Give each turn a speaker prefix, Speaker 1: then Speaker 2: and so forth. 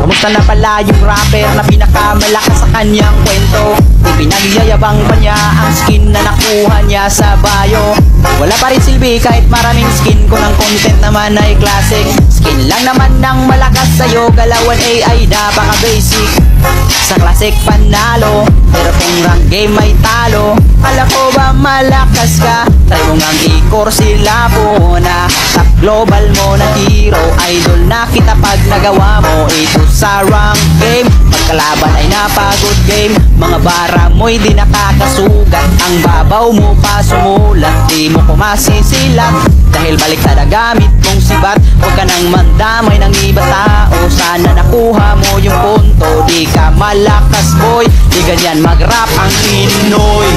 Speaker 1: Kamusta na pala yung rapper na pinakamalakas sa kanyang kwento? Pinagyayabang pa niya ang skin na nakuha niya sa bio. Wala pa rin silbi kahit maraming skin, kung ang content naman ay classic. Skin lang naman ng malakas sa'yo, galawan AI napaka-basic. Sa classic panalo, pero kung rank game ay talo. Kala ko ba malakas ka? Try mo ngang i-core sila muna. Top global mo na hero, idol na kita pag nagawa mo ito sa rank game. Pagkalaban ay napagod game, mga bara mo'y di nakakasugat. Ang babaw mo pa sumulat, di mo kumasisilat. Dahil baliktad na gamit mong sibat, huwag ka nang mandamay ng iba tao. Sana nakuha mo yung punto, di ka malakas boy. Di ganyan mag-rap ang Pinoy.